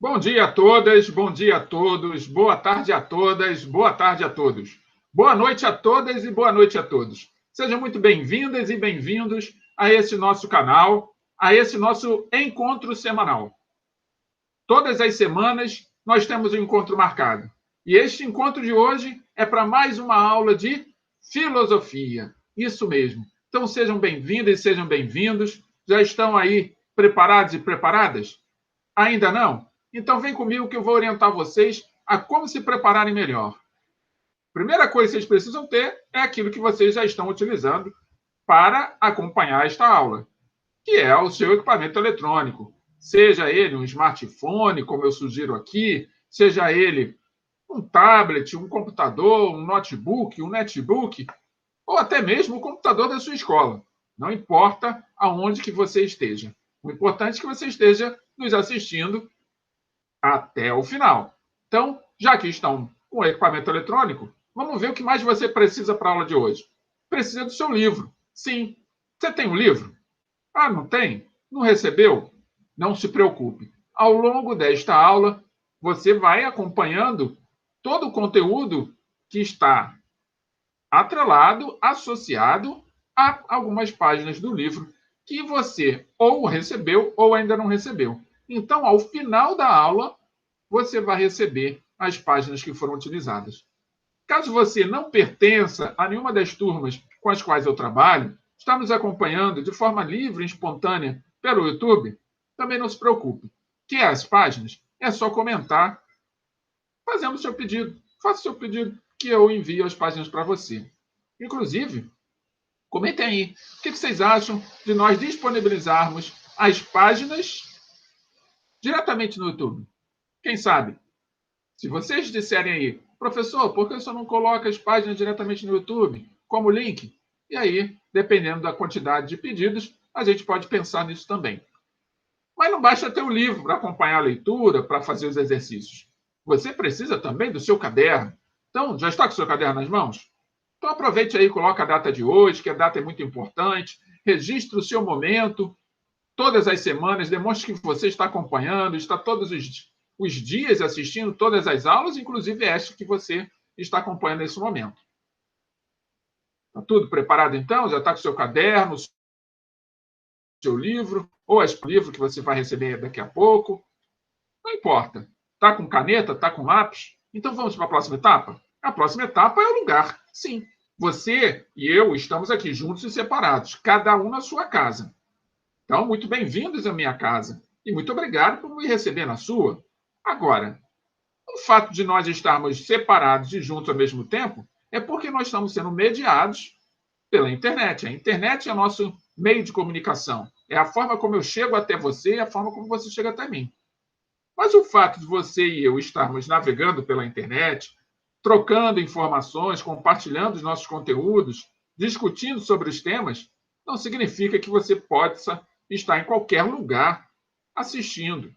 Bom dia a todas, bom dia a todos, boa tarde a todas, boa tarde a todos. Boa noite a todas e boa noite a todos. Sejam muito bem-vindas e bem-vindos a esse nosso canal, a esse nosso encontro semanal. Todas as semanas nós temos um encontro marcado. E este encontro de hoje é para mais uma aula de filosofia. Isso mesmo. Então sejam bem-vindas e sejam bem-vindos. Já estão aí preparados e preparadas? Ainda não? Então vem comigo que eu vou orientar vocês a como se prepararem melhor. Primeira coisa que vocês precisam ter é aquilo que vocês já estão utilizando para acompanhar esta aula, que é o seu equipamento eletrônico. Seja ele um smartphone, como eu sugiro aqui, seja ele um tablet, um computador, um notebook, um netbook, ou até mesmo o computador da sua escola. Não importa aonde que você esteja. O importante é que você esteja nos assistindo até o final. Então, já que estão com o equipamento eletrônico, vamos ver o que mais você precisa para a aula de hoje. Precisa do seu livro. Sim. Você tem um livro? Ah, não tem? Não recebeu? Não se preocupe. Ao longo desta aula, você vai acompanhando todo o conteúdo que está atrelado, associado a algumas páginas do livro que você ou recebeu ou ainda não recebeu. Então, ao final da aula, você vai receber as páginas que foram utilizadas. Caso você não pertença a nenhuma das turmas com as quais eu trabalho, está nos acompanhando de forma livre e espontânea pelo YouTube, também não se preocupe. Quer as páginas? É só comentar, fazendo o seu pedido. Faça o seu pedido que eu envio as páginas para você. Inclusive, comentem aí. O que vocês acham de nós disponibilizarmos as páginas diretamente no YouTube? Quem sabe? Se vocês disserem aí, professor, por que você não coloca as páginas diretamente no YouTube, como link? E aí, dependendo da quantidade de pedidos, a gente pode pensar nisso também. Mas não basta ter o livro para acompanhar a leitura, para fazer os exercícios. Você precisa também do seu caderno. Então, já está com o seu caderno nas mãos? Então, aproveite aí e coloque a data de hoje, que a data é muito importante. Registre o seu momento. Todas as semanas, demonstre que você está acompanhando, está todos os dias assistindo todas as aulas, inclusive esta que você está acompanhando nesse momento. Está tudo preparado, então? Já está com o seu caderno, seu livro, ou esse livro que você vai receber daqui a pouco. Não importa. Está com caneta? Está com lápis? Então vamos para a próxima etapa? A próxima etapa é o lugar. Sim, você e eu estamos aqui juntos e separados, cada um na sua casa. Então, muito bem-vindos à minha casa. E muito obrigado por me receber na sua. Agora, o fato de nós estarmos separados e juntos ao mesmo tempo é porque nós estamos sendo mediados pela internet. A internet é o nosso meio de comunicação. É a forma como eu chego até você e a forma como você chega até mim. Mas o fato de você e eu estarmos navegando pela internet, trocando informações, compartilhando os nossos conteúdos, discutindo sobre os temas, não significa que você possa estar em qualquer lugar assistindo.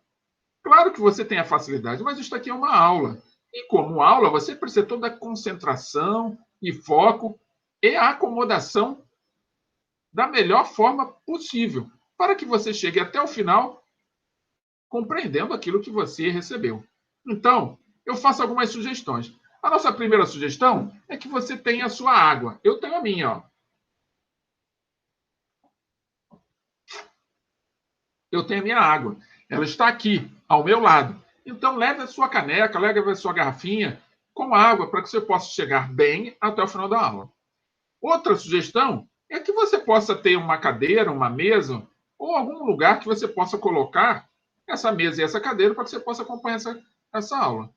Claro que você tem a facilidade, mas isso aqui é uma aula. E como aula, você precisa ter toda a concentração e foco e a acomodação da melhor forma possível, para que você chegue até o final compreendendo aquilo que você recebeu. Então, eu faço algumas sugestões. A nossa primeira sugestão é que você tenha a sua água. Eu tenho a minha, ó. Eu tenho a minha água. Ela está aqui, ao meu lado. Então, leve a sua caneca, leve a sua garrafinha com água para que você possa chegar bem até o final da aula. Outra sugestão é que você possa ter uma cadeira, uma mesa ou algum lugar que você possa colocar essa mesa e essa cadeira para que você possa acompanhar essa aula.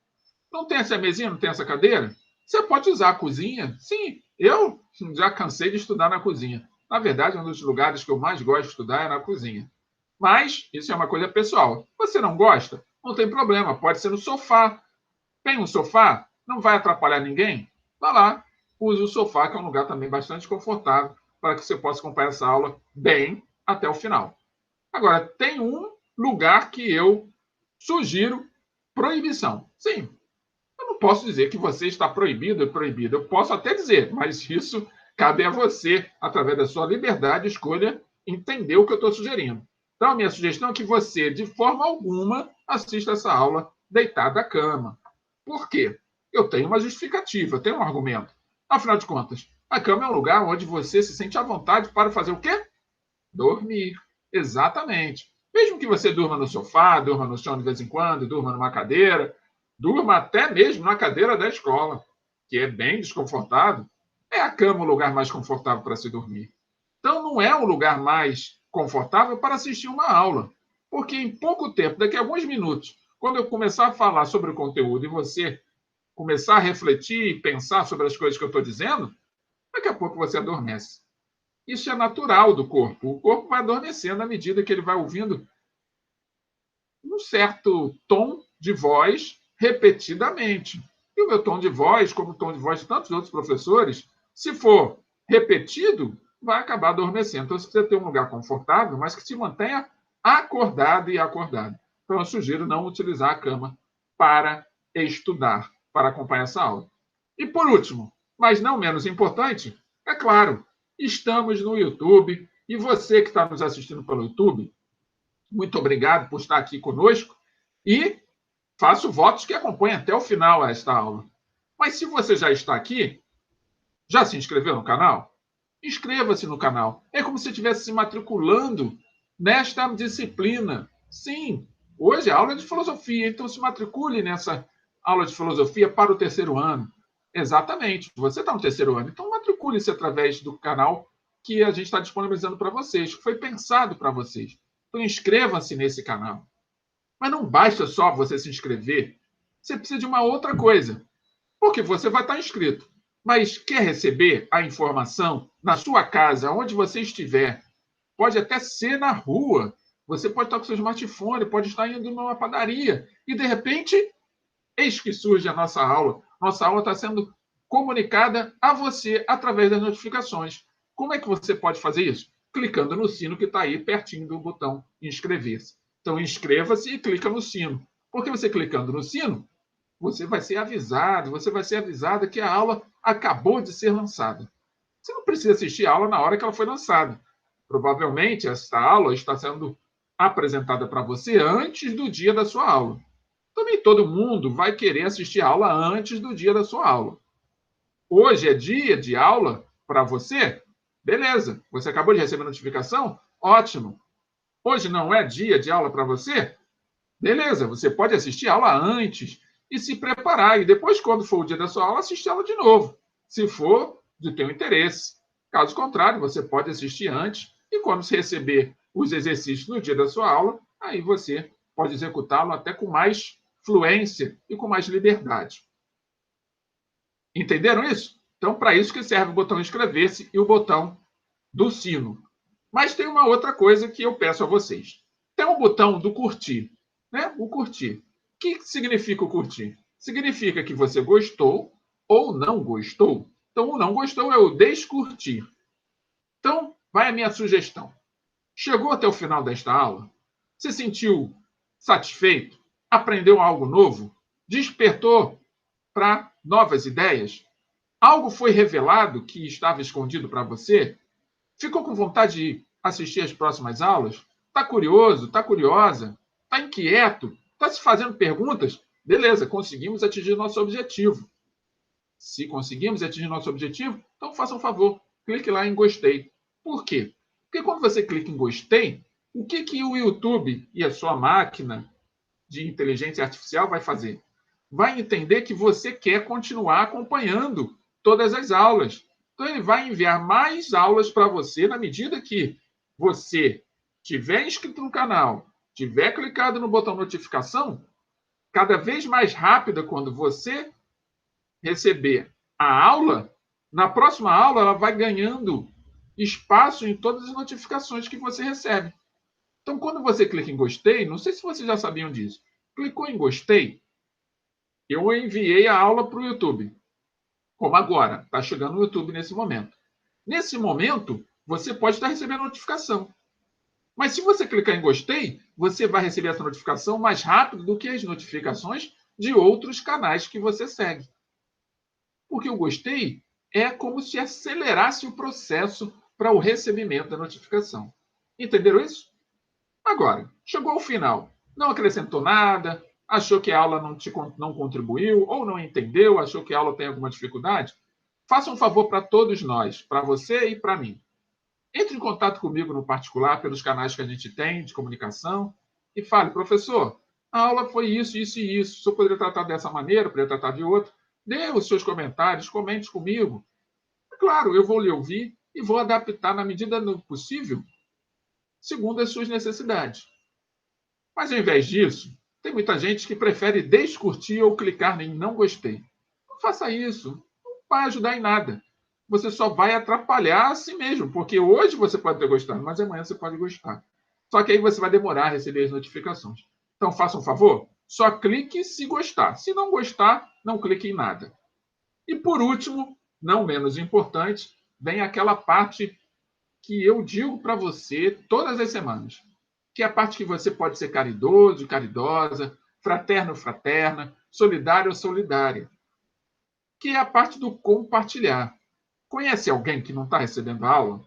Não tem essa mesinha, não tem essa cadeira? Você pode usar a cozinha? Sim, eu já cansei de estudar na cozinha. Na verdade, um dos lugares que eu mais gosto de estudar é na cozinha. Mas isso é uma coisa pessoal. Você não gosta? Não tem problema, pode ser no sofá. Tem um sofá? Não vai atrapalhar ninguém? Vá lá, use o sofá, que é um lugar também bastante confortável para que você possa acompanhar essa aula bem até o final. Agora, tem um lugar que eu sugiro proibição. Sim, eu não posso dizer que você está proibido ou proibida. Eu posso até dizer, mas isso cabe a você, através da sua liberdade de escolha, entender o que eu estou sugerindo. Então, a minha sugestão é que você, de forma alguma, assista essa aula deitado da cama. Por quê? Eu tenho uma justificativa, eu tenho um argumento. Afinal de contas, a cama é um lugar onde você se sente à vontade para fazer o quê? Dormir. Exatamente. Mesmo que você durma no sofá, durma no chão de vez em quando, durma numa cadeira, durma até mesmo na cadeira da escola, que é bem desconfortável, é a cama o lugar mais confortável para se dormir. Então, não é o lugar mais confortável para assistir uma aula, porque em pouco tempo, daqui a alguns minutos, quando eu começar a falar sobre o conteúdo e você começar a refletir e pensar sobre as coisas que eu estou dizendo, daqui a pouco você adormece. Isso é natural do corpo. O corpo vai adormecendo à medida que ele vai ouvindo um certo tom de voz repetidamente. E o meu tom de voz, como o tom de voz de tantos outros professores, se for repetido, vai acabar adormecendo. Então, você precisa ter um lugar confortável, mas que te mantenha acordado e acordado. Então, eu sugiro não utilizar a cama para estudar, para acompanhar essa aula. E por último, mas não menos importante, é claro, estamos no YouTube e você que está nos assistindo pelo YouTube, muito obrigado por estar aqui conosco e faço votos que acompanhem até o final esta aula. Mas se você já está aqui, já se inscreveu no canal? Inscreva-se no canal. É como se estivesse se matriculando nesta disciplina. Sim, hoje é aula de filosofia, então se matricule nessa aula de filosofia para o terceiro ano. Exatamente, você está no terceiro ano, então matricule-se através do canal que a gente está disponibilizando para vocês, que foi pensado para vocês. Então inscreva-se nesse canal. Mas não basta só você se inscrever, você precisa de uma outra coisa. Porque você vai estar inscrito, mas quer receber a informação na sua casa, onde você estiver. Pode até ser na rua. Você pode estar com seu smartphone, pode estar indo numa padaria. E, de repente, eis que surge a nossa aula. Nossa aula está sendo comunicada a você através das notificações. Como é que você pode fazer isso? Clicando no sino que está aí pertinho do botão inscrever-se. Então, inscreva-se e clica no sino. Porque você clicando no sino, você vai ser avisado, você vai ser avisada que a aula acabou de ser lançada. Você não precisa assistir a aula na hora que ela foi lançada. Provavelmente, essa aula está sendo apresentada para você antes do dia da sua aula. Também todo mundo vai querer assistir a aula antes do dia da sua aula. Hoje é dia de aula para você? Beleza. Você acabou de receber a notificação? Ótimo. Hoje não é dia de aula para você? Beleza, você pode assistir a aula antes e se preparar. E depois, quando for o dia da sua aula, assistir a aula de novo, se for de teu interesse. Caso contrário, você pode assistir antes e quando você receber os exercícios no dia da sua aula, aí você pode executá-lo até com mais fluência e com mais liberdade. Entenderam isso? Então, para isso que serve o botão inscrever-se e o botão do sino. Mas tem uma outra coisa que eu peço a vocês. Tem um botão do curtir, né? O curtir. O que significa o curtir? Significa que você gostou ou não gostou. Então, o não gostou é o descurtir. Então, vai a minha sugestão. Chegou até o final desta aula? Se sentiu satisfeito? Aprendeu algo novo? Despertou para novas ideias? Algo foi revelado que estava escondido para você? Ficou com vontade de assistir às próximas aulas? Está curioso? Está curiosa? Está inquieto? Está se fazendo perguntas? Beleza, conseguimos atingir nosso objetivo. Se conseguimos atingir nosso objetivo, então faça um favor, clique lá em gostei. Por quê? Porque quando você clica em gostei, o que o YouTube e a sua máquina de inteligência artificial vai fazer? Vai entender que você quer continuar acompanhando todas as aulas. Então, ele vai enviar mais aulas para você na medida que você tiver inscrito no canal, tiver clicado no botão notificação, cada vez mais rápida quando você receber a aula, na próxima aula ela vai ganhando espaço em todas as notificações que você recebe. Então, quando você clica em gostei, não sei se vocês já sabiam disso, clicou em gostei, eu enviei a aula para o YouTube. Como agora, está chegando no YouTube nesse momento. Nesse momento, você pode estar recebendo notificação. Mas se você clicar em gostei, você vai receber essa notificação mais rápido do que as notificações de outros canais que você segue. Porque o gostei é como se acelerasse o processo para o recebimento da notificação. Entenderam isso? Agora, chegou ao final, não acrescentou nada, achou que a aula não contribuiu, ou não entendeu, achou que a aula tem alguma dificuldade, faça um favor para todos nós, para você e para mim. Entre em contato comigo no particular, pelos canais que a gente tem de comunicação, e fale, professor, a aula foi isso, isso e isso. O senhor poderia tratar dessa maneira, poderia tratar de outra. Dê os seus comentários, comente comigo. Claro, eu vou lhe ouvir e vou adaptar na medida do possível, segundo as suas necessidades. Mas, ao invés disso, tem muita gente que prefere descurtir ou clicar em não gostei. Não faça isso. Não vai ajudar em nada. Você só vai atrapalhar a si mesmo, porque hoje você pode ter gostado, mas amanhã você pode gostar. Só que aí você vai demorar a receber as notificações. Então, faça um favor, só clique se gostar. Se não gostar, não clique em nada. E, por último, não menos importante, vem aquela parte que eu digo para você todas as semanas, que é a parte que você pode ser caridoso, caridosa, fraterno, fraterna, solidário ou solidária, que é a parte do compartilhar. Conhece alguém que não está recebendo aula?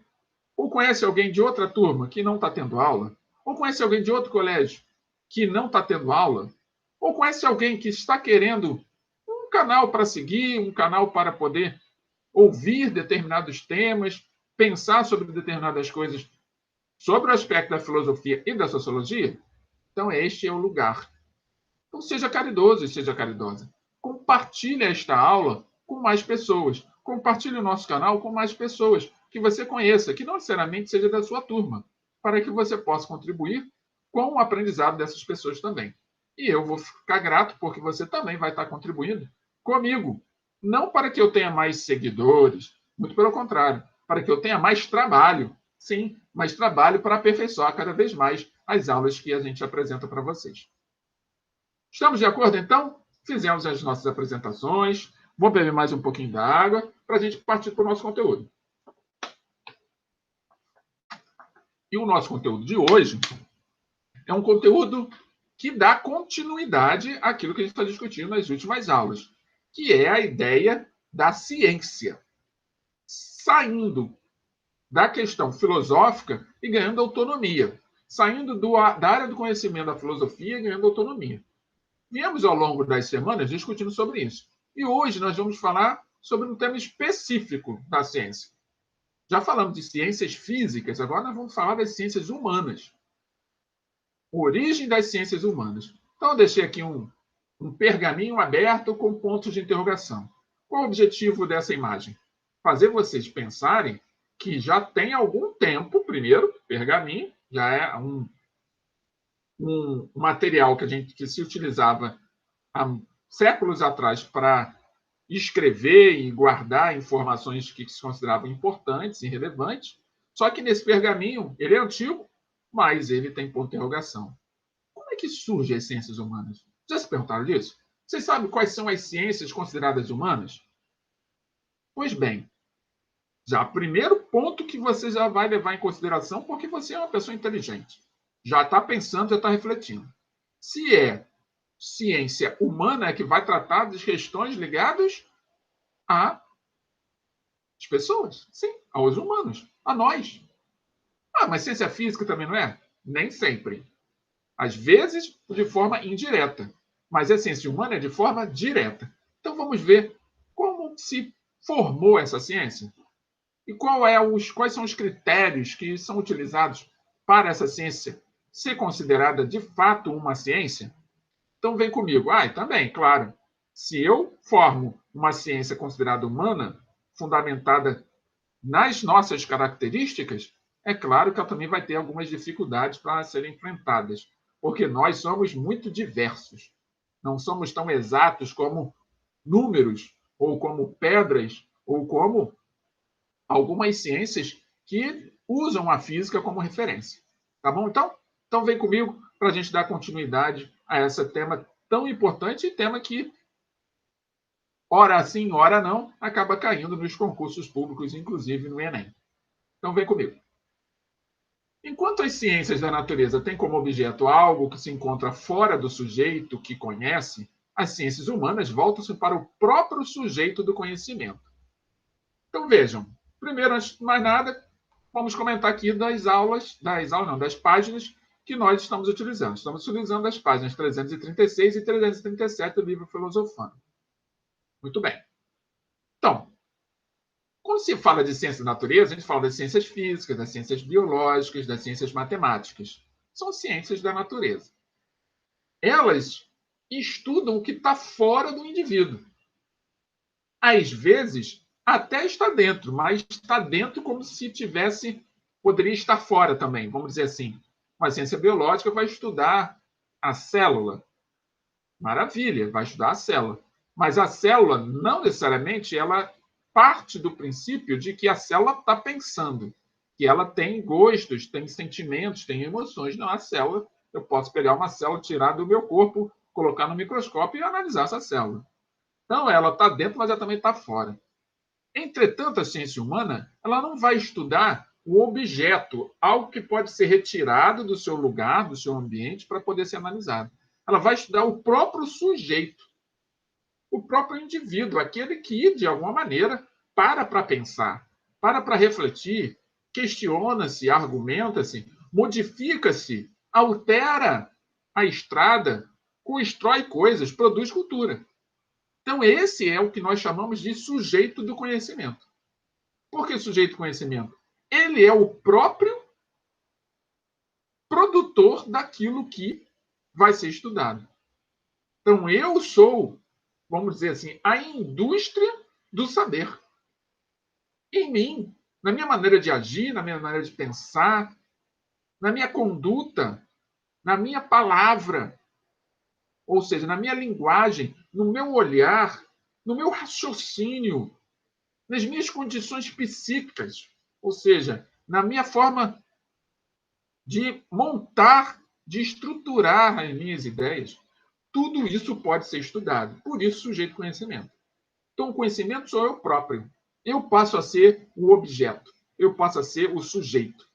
Ou conhece alguém de outra turma que não está tendo aula? Ou conhece alguém de outro colégio que não está tendo aula? Ou conhece alguém que está querendo um canal para seguir, um canal para poder ouvir determinados temas, pensar sobre determinadas coisas, sobre o aspecto da filosofia e da sociologia? Então, este é o lugar. Então, seja caridoso e seja caridosa. Compartilhe esta aula com mais pessoas. Compartilhe o nosso canal com mais pessoas que você conheça, que não necessariamente seja da sua turma, para que você possa contribuir com o aprendizado dessas pessoas também. E eu vou ficar grato porque você também vai estar contribuindo comigo. Não para que eu tenha mais seguidores, muito pelo contrário, para que eu tenha mais trabalho. Sim, mais trabalho para aperfeiçoar cada vez mais as aulas que a gente apresenta para vocês. Estamos de acordo, então? Fizemos as nossas apresentações. Vou beber mais um pouquinho da água para a gente partir para o nosso conteúdo. E o nosso conteúdo de hoje é um conteúdo que dá continuidade àquilo que a gente está discutindo nas últimas aulas, que é a ideia da ciência, saindo da questão filosófica e ganhando autonomia, saindo da área do conhecimento da filosofia e ganhando autonomia. Viemos ao longo das semanas discutindo sobre isso. E hoje nós vamos falar sobre um tema específico da ciência. Já falamos de ciências físicas, agora nós vamos falar das ciências humanas. Origem das ciências humanas. Então, eu deixei aqui um pergaminho aberto com pontos de interrogação. Qual o objetivo dessa imagem? Fazer vocês pensarem que já tem algum tempo, primeiro, pergaminho, já é um material que se utilizava há séculos atrás para escrever e guardar informações que se consideravam importantes e relevantes. Só que nesse pergaminho, ele é antigo, mas ele tem ponto de interrogação. Como é que surgem as ciências humanas? Já se perguntaram disso? Vocês sabem quais são as ciências consideradas humanas? Pois bem, já primeiro ponto que você já vai levar em consideração, porque você é uma pessoa inteligente. Já está pensando, já está refletindo. Se é ciência humana, é que vai tratar das questões ligadas às pessoas. Sim, aos humanos, a nós. Ah, mas ciência física também não é? Nem sempre. Às vezes, de forma indireta. Mas a ciência humana é de forma direta. Então, vamos ver como se formou essa ciência e quais são os critérios que são utilizados para essa ciência ser considerada de fato uma ciência. Então, vem comigo. Ah, e também, claro, se eu formo uma ciência considerada humana, fundamentada nas nossas características, é claro que ela também vai ter algumas dificuldades para serem enfrentadas, porque nós somos muito diversos. Não somos tão exatos como números, ou como pedras, ou como algumas ciências que usam a física como referência. Tá bom? Então vem comigo para a gente dar continuidade a esse tema tão importante e tema que, ora sim, ora não, acaba caindo nos concursos públicos, inclusive no Enem. Então vem comigo. Enquanto as ciências da natureza têm como objeto algo que se encontra fora do sujeito que conhece, as ciências humanas voltam-se para o próprio sujeito do conhecimento. Então vejam, primeiro, antes de mais nada, vamos comentar aqui das páginas que nós estamos utilizando. Estamos utilizando as páginas 336 e 337 do livro Filosofando. Muito bem. Então, quando se fala de ciência da natureza, a gente fala das ciências físicas, das ciências biológicas, das ciências matemáticas. São ciências da natureza. Elas estudam o que está fora do indivíduo. Às vezes, até está dentro, mas está dentro como se tivesse, poderia estar fora também, vamos dizer assim. Uma ciência biológica vai estudar a célula. Maravilha, vai estudar a célula. Mas a célula, não necessariamente, ela parte do princípio de que a célula está pensando, que ela tem gostos, tem sentimentos, tem emoções. Não, a célula, eu posso pegar uma célula, tirar do meu corpo, colocar no microscópio e analisar essa célula. Então, ela está dentro, mas ela também está fora. Entretanto, a ciência humana, ela não vai estudar o objeto, algo que pode ser retirado do seu lugar, do seu ambiente, para poder ser analisado. Ela vai estudar o próprio sujeito, o próprio indivíduo, aquele que, de alguma maneira, para pensar, para refletir, questiona-se, argumenta-se, modifica-se, altera a estrada, constrói coisas, produz cultura. Então, esse é o que nós chamamos de sujeito do conhecimento. Por que sujeito do conhecimento? Ele é o próprio produtor daquilo que vai ser estudado. Então, eu sou, vamos dizer assim, a indústria do saber. Em mim, na minha maneira de agir, na minha maneira de pensar, na minha conduta, na minha palavra, ou seja, na minha linguagem, no meu olhar, no meu raciocínio, nas minhas condições psíquicas, ou seja, na minha forma de montar, de estruturar as minhas ideias, tudo isso pode ser estudado. Por isso, sujeito conhecimento. Então, o conhecimento sou eu próprio. Eu passo a ser o objeto. Eu passo a ser o sujeito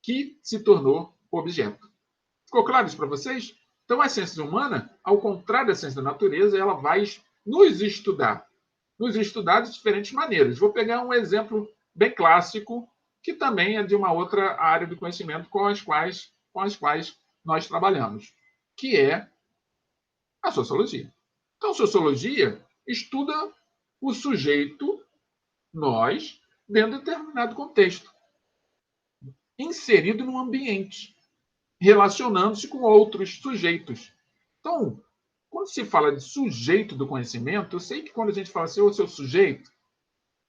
que se tornou objeto. Ficou claro isso para vocês? Então, a ciência humana, ao contrário da ciência da natureza, ela vai nos estudar de diferentes maneiras. Vou pegar um exemplo bem clássico, que também é de uma outra área do conhecimento com as quais nós trabalhamos, que é a sociologia. Então, sociologia estuda o sujeito, nós, dentro de determinado contexto, inserido num ambiente, relacionando-se com outros sujeitos. Então, quando se fala de sujeito do conhecimento, eu sei que quando a gente fala assim, ô seu sujeito,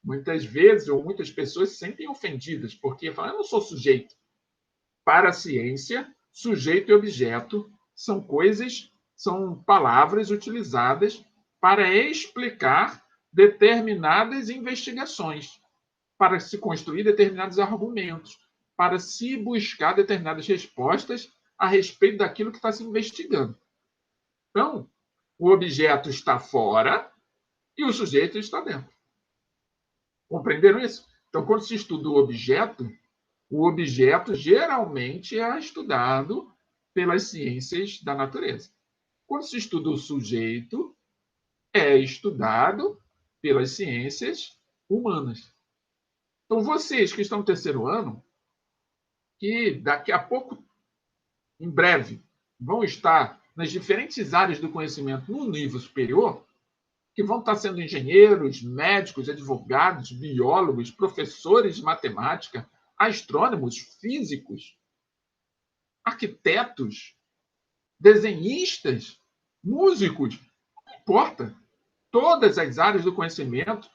muitas vezes, ou muitas pessoas se sentem ofendidas, porque falam, eu não sou sujeito. Para a ciência, sujeito e objeto são coisas, são palavras utilizadas para explicar determinadas investigações, para se construir determinados argumentos, para se buscar determinadas respostas a respeito daquilo que está se investigando. Então, o objeto está fora e o sujeito está dentro. Compreenderam isso? Então, quando se estuda o objeto geralmente é estudado pelas ciências da natureza. Quando se estuda o sujeito, é estudado pelas ciências humanas. Então, vocês que estão no terceiro ano, que daqui a pouco, em breve, vão estar nas diferentes áreas do conhecimento no nível superior, que vão estar sendo engenheiros, médicos, advogados, biólogos, professores de matemática, astrônomos, físicos, arquitetos, desenhistas, músicos, não importa. Todas as áreas do conhecimento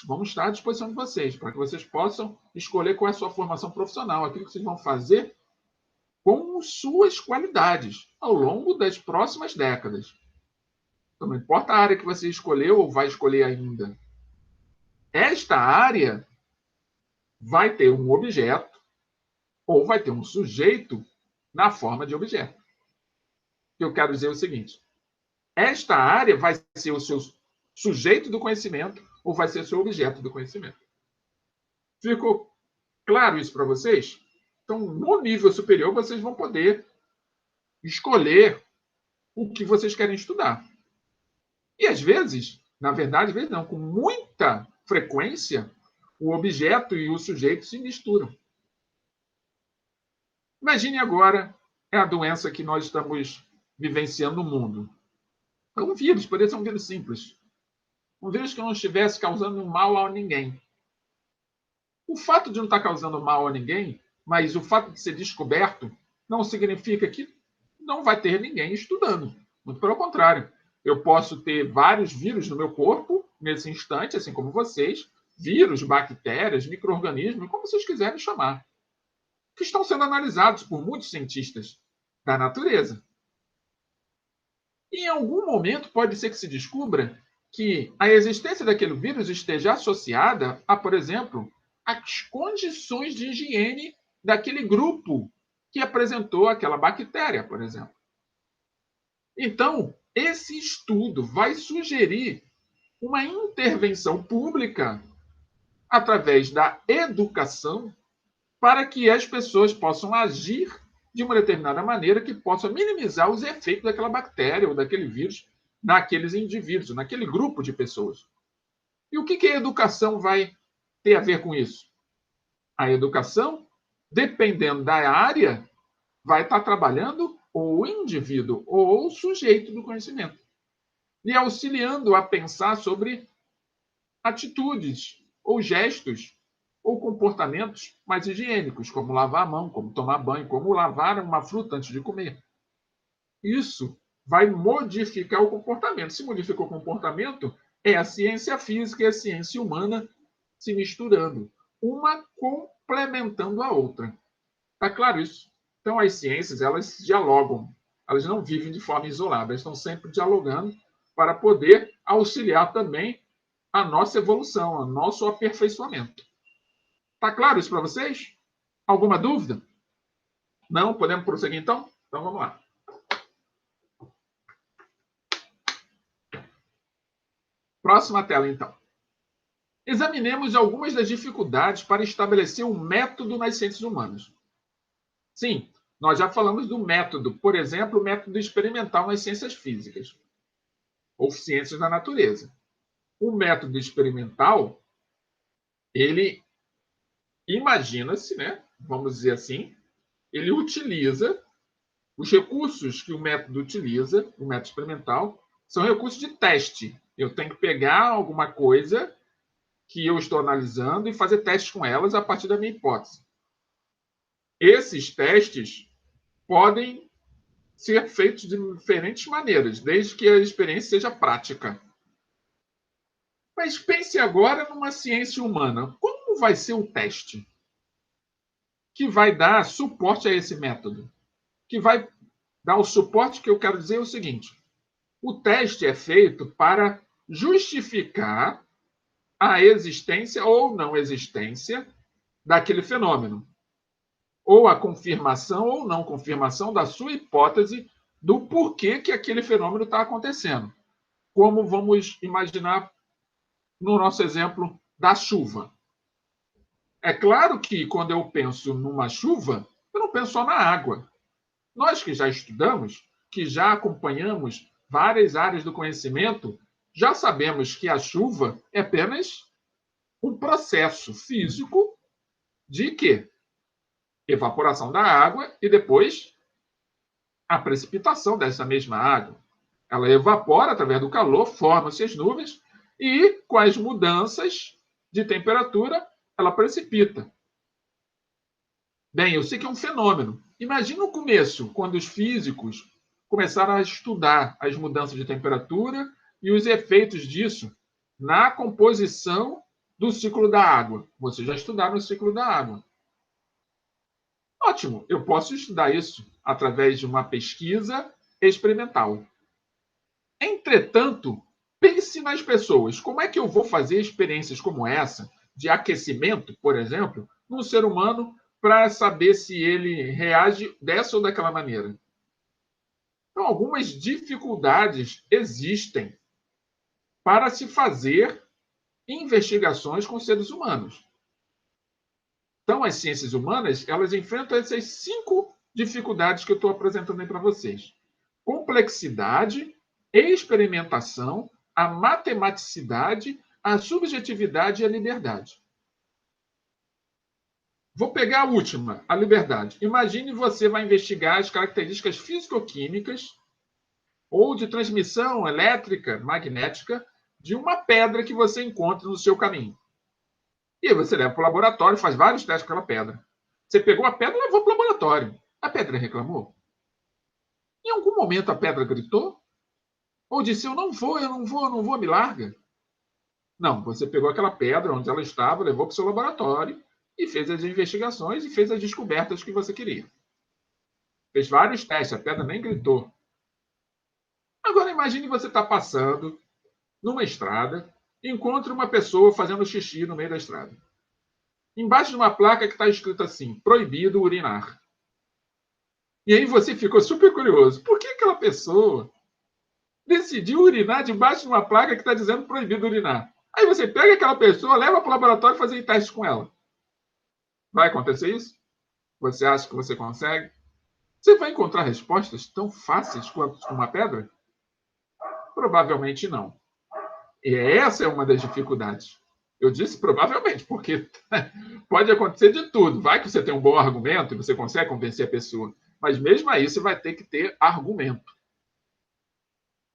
vão estar à disposição de vocês, para que vocês possam escolher qual é a sua formação profissional, aquilo que vocês vão fazer com suas qualidades ao longo das próximas décadas. Então, não importa a área que você escolheu ou vai escolher ainda. Esta área vai ter um objeto ou vai ter um sujeito na forma de objeto. Eu quero dizer o seguinte: esta área vai ser o seu sujeito do conhecimento ou vai ser o seu objeto do conhecimento. Ficou claro isso para vocês? Então, no nível superior, vocês vão poder escolher o que vocês querem estudar. E às vezes, na verdade, às vezes não, com muita frequência, o objeto e o sujeito se misturam. Imagine agora a doença que nós estamos vivenciando no mundo. É um vírus, poderia ser um vírus simples. Um vírus que não estivesse causando mal a ninguém. O fato de não estar causando mal a ninguém, mas o fato de ser descoberto, não significa que não vai ter ninguém estudando. Muito pelo contrário. Eu posso ter vários vírus no meu corpo, nesse instante, assim como vocês, vírus, bactérias, micro-organismos, como vocês quiserem chamar, que estão sendo analisados por muitos cientistas da natureza. E em algum momento pode ser que se descubra que a existência daquele vírus esteja associada a, por exemplo, as condições de higiene daquele grupo que apresentou aquela bactéria, por exemplo. Então, esse estudo vai sugerir uma intervenção pública através da educação para que as pessoas possam agir de uma determinada maneira que possa minimizar os efeitos daquela bactéria ou daquele vírus naqueles indivíduos, naquele grupo de pessoas. E o que a educação vai ter a ver com isso? A educação, dependendo da área, vai estar trabalhando o indivíduo ou o sujeito do conhecimento e auxiliando a pensar sobre atitudes ou gestos ou comportamentos mais higiênicos, como lavar a mão, como tomar banho, como lavar uma fruta antes de comer. Isso vai modificar o comportamento. Se modificou o comportamento, é a ciência física e a ciência humana se misturando, uma complementando a outra. Está claro isso? Então, as ciências, elas dialogam, elas não vivem de forma isolada, elas estão sempre dialogando para poder auxiliar também a nossa evolução, o nosso aperfeiçoamento. Está claro isso para vocês? Alguma dúvida? Não? Podemos prosseguir então? Então vamos lá. Próxima tela, então. Examinemos algumas das dificuldades para estabelecer um método nas ciências humanas. Sim, nós já falamos do método, por exemplo, o método experimental nas ciências físicas ou ciências da natureza. O método experimental, ele imagina-se, né? Vamos dizer assim, ele utiliza os recursos que o método utiliza, o método experimental, são recursos de teste. Eu tenho que pegar alguma coisa que eu estou analisando e fazer testes com elas a partir da minha hipótese. Esses testes podem ser feitos de diferentes maneiras, desde que a experiência seja prática. Mas pense agora numa ciência humana. Como vai ser o teste que vai dar suporte a esse método? Que vai dar o suporte que eu quero dizer é o seguinte: o teste é feito para justificar a existência ou não existência daquele fenômeno, ou a confirmação ou não confirmação da sua hipótese do porquê que aquele fenômeno está acontecendo. Como vamos imaginar no nosso exemplo da chuva. É claro que quando eu penso numa chuva, eu não penso só na água. Nós que já estudamos, que já acompanhamos várias áreas do conhecimento, já sabemos que a chuva é apenas um processo físico de quê? Evaporação da água e depois a precipitação dessa mesma água. Ela evapora através do calor, formam-se as nuvens e, com as mudanças de temperatura, ela precipita. Bem, eu sei que é um fenômeno. Imagina o começo, quando os físicos começaram a estudar as mudanças de temperatura e os efeitos disso na composição do ciclo da água. Vocês já estudaram o ciclo da água. Ótimo, eu posso estudar isso através de uma pesquisa experimental. Entretanto, pense nas pessoas. Como é que eu vou fazer experiências como essa, de aquecimento, por exemplo, num ser humano, para saber se ele reage dessa ou daquela maneira? Então, algumas dificuldades existem para se fazer investigações com seres humanos. Então, as ciências humanas, elas enfrentam essas 5 dificuldades que eu estou apresentando aí para vocês: complexidade, experimentação, a matematicidade, a subjetividade e a liberdade. Vou pegar a última, a liberdade. Imagine você vai investigar as características físico-químicas ou de transmissão elétrica, magnética, de uma pedra que você encontra no seu caminho. E aí você leva para o laboratório, faz vários testes com aquela pedra. Você pegou a pedra e levou para o laboratório. A pedra reclamou? Em algum momento a pedra gritou? Ou disse, eu não vou, me larga? Não, você pegou aquela pedra onde ela estava, levou para o seu laboratório e fez as investigações e fez as descobertas que você queria. Fez vários testes, a pedra nem gritou. Agora imagine você estar passando numa estrada e encontra uma pessoa fazendo xixi no meio da estrada. Embaixo de uma placa que está escrito assim, proibido urinar. E aí você ficou super curioso. Por que aquela pessoa decidiu urinar debaixo de uma placa que está dizendo proibido urinar? Aí você pega aquela pessoa, leva para o laboratório e faz testes com ela. Vai acontecer isso? Você acha que você consegue? Você vai encontrar respostas tão fáceis quanto com uma pedra? Provavelmente não. E essa é uma das dificuldades. Eu disse provavelmente, porque pode acontecer de tudo. Vai que você tem um bom argumento e você consegue convencer a pessoa. Mas mesmo aí você vai ter que ter argumento.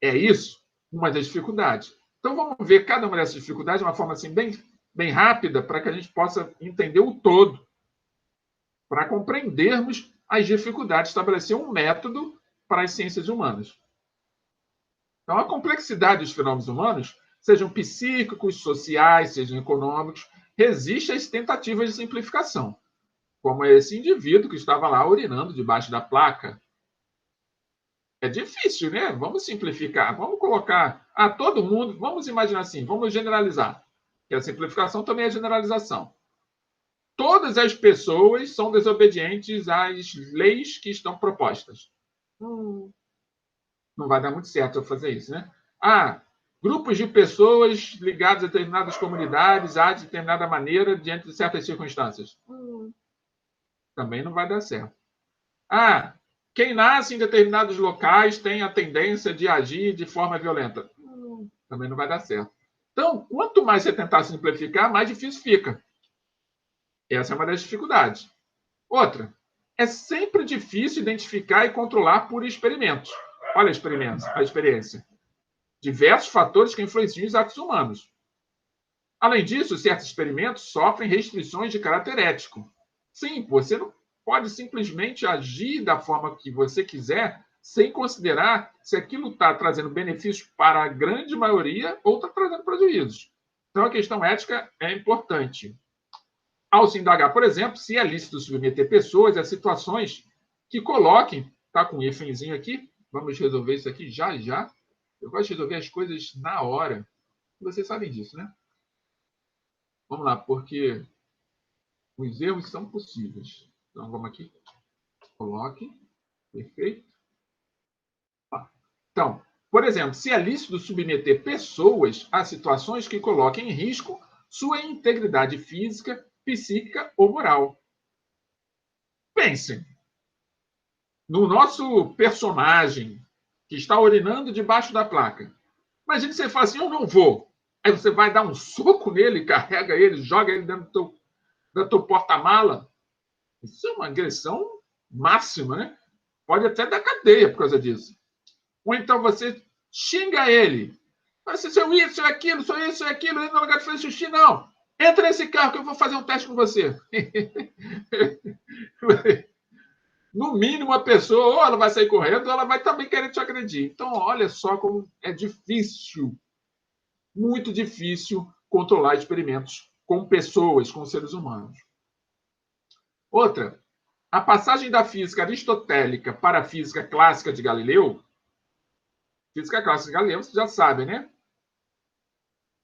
É isso uma das dificuldades. Então vamos ver cada uma dessas dificuldades de uma forma assim bem rápida para que a gente possa entender o todo, para compreendermos as dificuldades, estabelecer um método para as ciências humanas. Então a complexidade dos fenômenos humanos, sejam psíquicos, sociais, sejam econômicos, resiste às tentativas de simplificação, como esse indivíduo que estava lá urinando debaixo da placa. É difícil, né? Vamos simplificar, vamos colocar a todo mundo, vamos imaginar assim, vamos generalizar, que a simplificação também é generalização. Todas as pessoas são desobedientes às leis que estão propostas. Não vai dar muito certo eu fazer isso, né? Grupos de pessoas ligados a determinadas comunidades, a determinada maneira, diante de certas circunstâncias. Também não vai dar certo. Quem nasce em determinados locais tem a tendência de agir de forma violenta. Também não vai dar certo. Então, quanto mais você tentar simplificar, mais difícil fica. Essa é uma das dificuldades. Outra, é sempre difícil identificar e controlar por experimentos. Olha a experiência. Diversos fatores que influenciam os atos humanos. Além disso, certos experimentos sofrem restrições de caráter ético. Sim, você não pode simplesmente agir da forma que você quiser, sem considerar se aquilo está trazendo benefícios para a grande maioria ou está trazendo prejuízos. Então, a questão ética é importante. Ao se indagar, por exemplo, se é lícito submeter pessoas a situações que coloquem, está com um hífenzinho aqui, vamos resolver isso aqui já. Eu gosto de resolver as coisas na hora. Vocês sabem disso, né? Vamos lá, porque os erros são possíveis. Então, vamos aqui. Coloque. Perfeito. Então, por exemplo, se é lícito submeter pessoas a situações que coloquem em risco sua integridade física, psíquica ou moral. Pensem. No nosso personagem que está urinando debaixo da placa. Imagina você fala assim, eu não vou. Aí você vai dar um soco nele, carrega ele, joga ele dentro do teu porta-mala. Isso é uma agressão máxima, né? Pode até dar cadeia por causa disso. Ou então você xinga ele. Você sou isso, sou aquilo, sou isso, sou aquilo, no lugar de fazer xixi, não. Entra nesse carro que eu vou fazer um teste com você. No mínimo, a pessoa ou ela vai sair correndo ou ela vai também querer te agredir. Então, olha só como é difícil, muito difícil controlar experimentos com pessoas, com seres humanos. Outra, a passagem da física aristotélica para a física clássica de Galileu. Física clássica de Galileu, vocês já sabem, né?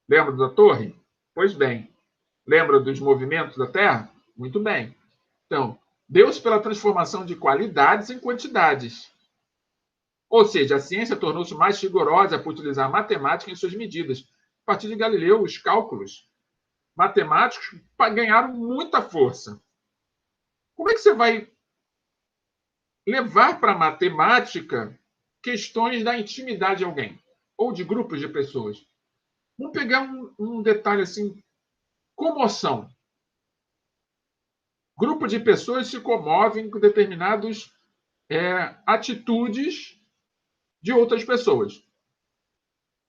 Lembra da torre? Pois bem. Lembra dos movimentos da Terra? Muito bem. Então, Deus pela transformação de qualidades em quantidades. Ou seja, a ciência tornou-se mais rigorosa por utilizar a matemática em suas medidas. A partir de Galileu, os cálculos matemáticos ganharam muita força. Como é que você vai levar para a matemática questões da intimidade de alguém ou de grupos de pessoas? Vamos pegar um detalhe assim, comoção. Grupo de pessoas se comovem com determinadas atitudes de outras pessoas.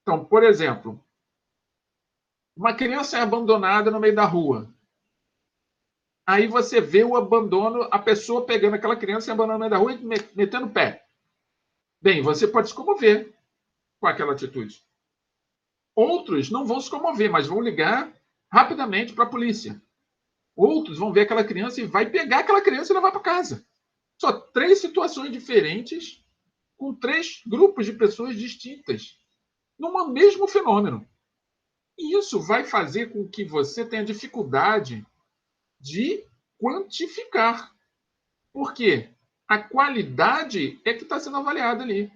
Então, por exemplo, uma criança é abandonada no meio da rua. Aí você vê o abandono, a pessoa pegando aquela criança e abandonando no meio da rua e metendo o pé. Bem, você pode se comover com aquela atitude. Outros não vão se comover, mas vão ligar rapidamente para a polícia. Outros vão ver aquela criança e vai pegar aquela criança e levar para casa. Só 3 situações diferentes com 3 grupos de pessoas distintas num mesmo fenômeno. E isso vai fazer com que você tenha dificuldade de quantificar. Por quê? A qualidade é que está sendo avaliada ali.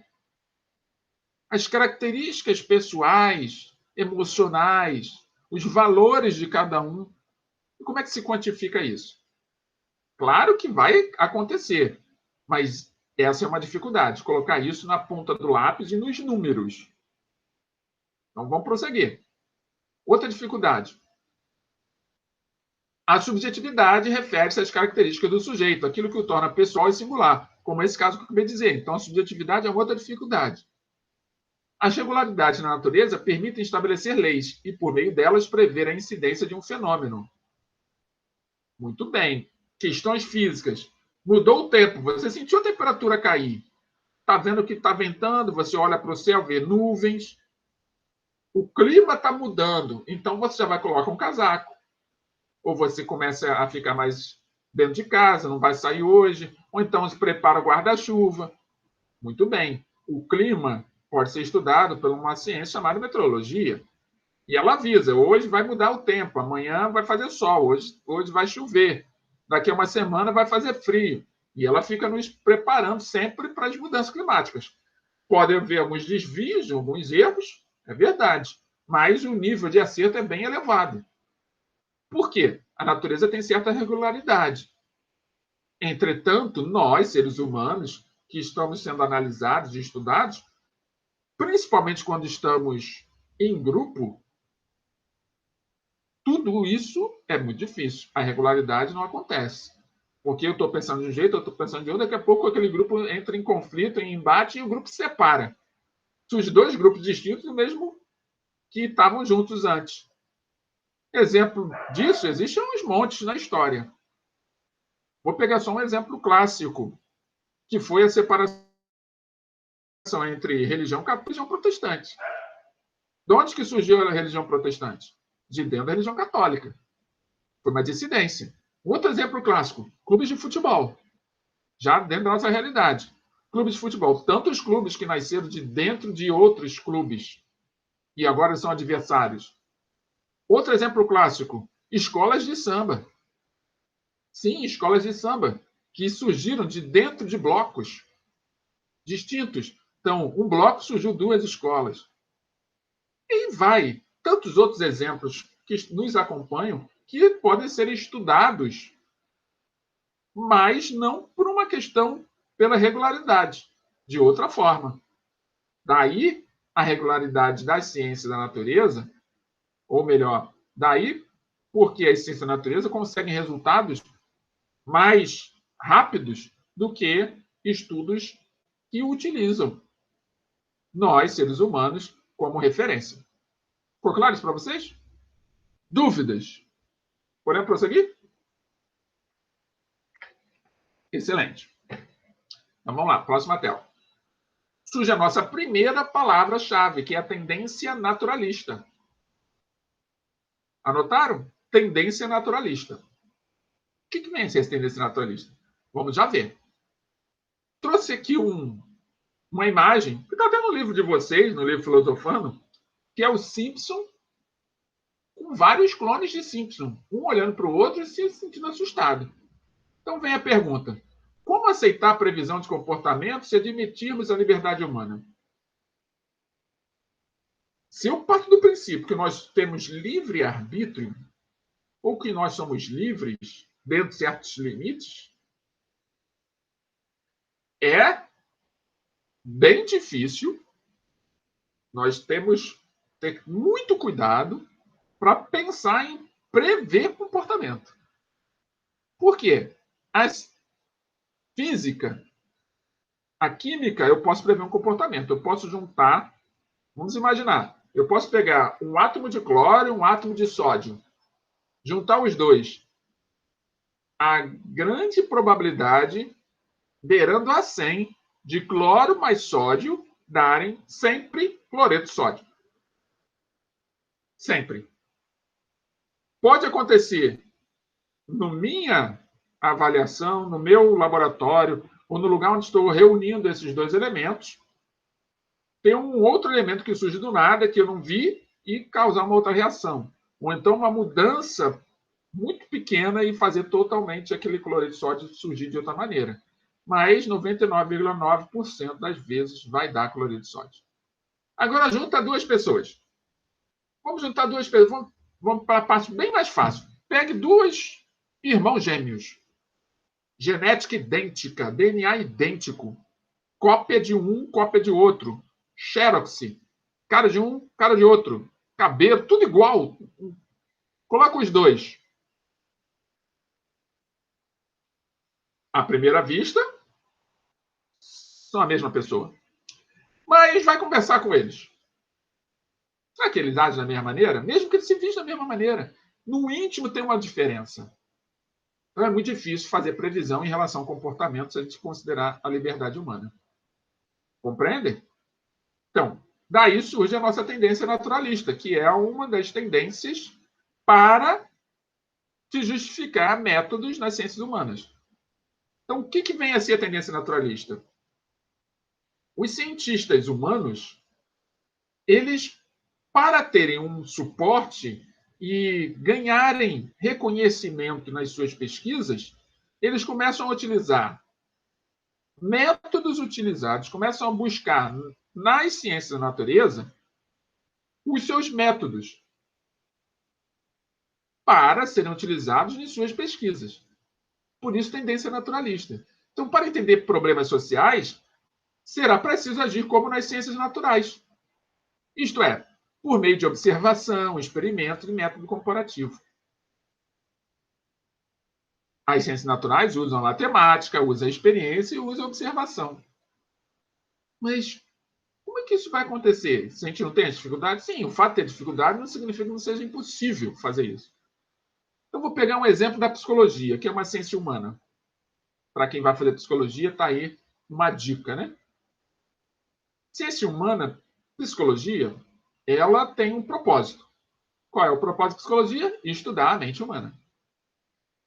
As características pessoais, emocionais, os valores de cada um. E como é que se quantifica isso? Claro que vai acontecer, mas essa é uma dificuldade, colocar isso na ponta do lápis e nos números. Então vamos prosseguir. Outra dificuldade. A subjetividade refere-se às características do sujeito, aquilo que o torna pessoal e singular, como esse caso que eu acabei de dizer. Então a subjetividade é outra dificuldade. As regularidades na natureza permitem estabelecer leis e, por meio delas, prever a incidência de um fenômeno. Muito bem. Questões físicas. Mudou o tempo, você sentiu a temperatura cair. Está vendo que está ventando, você olha para o céu, vê nuvens. O clima está mudando, então você já vai colocar um casaco. Ou você começa a ficar mais dentro de casa, não vai sair hoje. Ou então se prepara o guarda-chuva. Muito bem. O clima pode ser estudado por uma ciência chamada meteorologia. E ela avisa, hoje vai mudar o tempo, amanhã vai fazer sol, hoje vai chover, daqui a uma semana vai fazer frio. E ela fica nos preparando sempre para as mudanças climáticas. Pode haver alguns desvios, alguns erros, é verdade, mas o nível de acerto é bem elevado. Por quê? A natureza tem certa regularidade. Entretanto, nós, seres humanos, que estamos sendo analisados e estudados, principalmente quando estamos em grupo, tudo isso é muito difícil. A regularidade não acontece. Porque eu estou pensando de um jeito, eu estou pensando de outro, daqui a pouco aquele grupo entra em conflito, em embate, e o grupo se separa. Surgem 2 grupos distintos, mesmo que estavam juntos antes. Exemplo disso, existem uns montes na história. Vou pegar só um exemplo clássico, que foi a separação entre religião católica e religião protestante. De onde que surgiu a religião protestante? De dentro da religião católica. Foi uma dissidência. Outro exemplo clássico, clubes de futebol. Já dentro da nossa realidade. Clubes de futebol. Tantos clubes que nasceram de dentro de outros clubes e agora são adversários. Outro exemplo clássico, escolas de samba. Sim, escolas de samba, que surgiram de dentro de blocos distintos. Então, um bloco surgiu 2 escolas. E vai. Tantos outros exemplos que nos acompanham que podem ser estudados, mas não por uma questão pela regularidade, de outra forma. Daí a regularidade das ciências da natureza, ou melhor, daí porque as ciências da natureza conseguem resultados mais rápidos do que estudos que utilizam nós, seres humanos, como referência. Ficou claro isso para vocês? Dúvidas? Podemos prosseguir? Excelente. Então vamos lá, próxima tela. Surge a nossa primeira palavra-chave, que é a tendência naturalista. Anotaram? Tendência naturalista. O que vem a ser essa tendência naturalista? Vamos já ver. Trouxe aqui uma imagem, que está até no livro de vocês, no livro Filosofando, que é o Simpson com vários clones de Simpson, um olhando para o outro e se sentindo assustado. Então vem a pergunta: como aceitar a previsão de comportamento se admitirmos a liberdade humana? Se eu parto do princípio que nós temos livre arbítrio, ou que nós somos livres dentro de certos limites, é bem difícil. Nós temos que ter muito cuidado para pensar em prever comportamento. Por quê? A física, a química, eu posso prever um comportamento. Eu posso juntar, vamos imaginar, eu posso pegar um átomo de cloro e um átomo de sódio, juntar os dois. A grande probabilidade, beirando a 100, de cloro mais sódio darem sempre cloreto de sódio. Sempre. Pode acontecer, na minha avaliação, no meu laboratório, ou no lugar onde estou reunindo esses dois elementos, tem um outro elemento que surge do nada, que eu não vi, e causar uma outra reação. Ou então uma mudança muito pequena e fazer totalmente aquele cloreto de sódio surgir de outra maneira. Mas 99,9% das vezes vai dar cloreto de sódio. Agora junta duas pessoas. Vamos juntar duas pessoas. Vamos para a parte bem mais fácil. Pegue dois irmãos gêmeos. Genética idêntica, DNA idêntico. Cópia de um, cópia de outro. Xerox. Cara de um, cara de outro. Cabelo, tudo igual. Coloca os dois. À primeira vista, são a mesma pessoa. Mas vai conversar com eles. Será que eles agem da mesma maneira? Mesmo que eles se vistam da mesma maneira. No íntimo tem uma diferença. Então é muito difícil fazer previsão em relação ao comportamento se a gente considerar a liberdade humana. Compreendem? Então, daí surge a nossa tendência naturalista, que é uma das tendências para se justificar métodos nas ciências humanas. Então, o que vem a ser a tendência naturalista? Os cientistas humanos, eles, para terem um suporte e ganharem reconhecimento nas suas pesquisas, eles começam a utilizar métodos utilizados, começam a buscar nas ciências da natureza os seus métodos para serem utilizados em suas pesquisas. Por isso, tendência naturalista. Então, para entender problemas sociais, será preciso agir como nas ciências naturais. Isto é, por meio de observação, experimento e método comparativo. As ciências naturais usam a matemática, usam a experiência e usam a observação. Mas como é que isso vai acontecer? Se a gente não tem dificuldade? Sim, o fato de ter dificuldade não significa que não seja impossível fazer isso. Então, vou pegar um exemplo da psicologia, que é uma ciência humana. Para quem vai fazer psicologia, está aí uma dica, né? Ciência humana, psicologia, ela tem um propósito. Qual é o propósito da psicologia? Estudar a mente humana.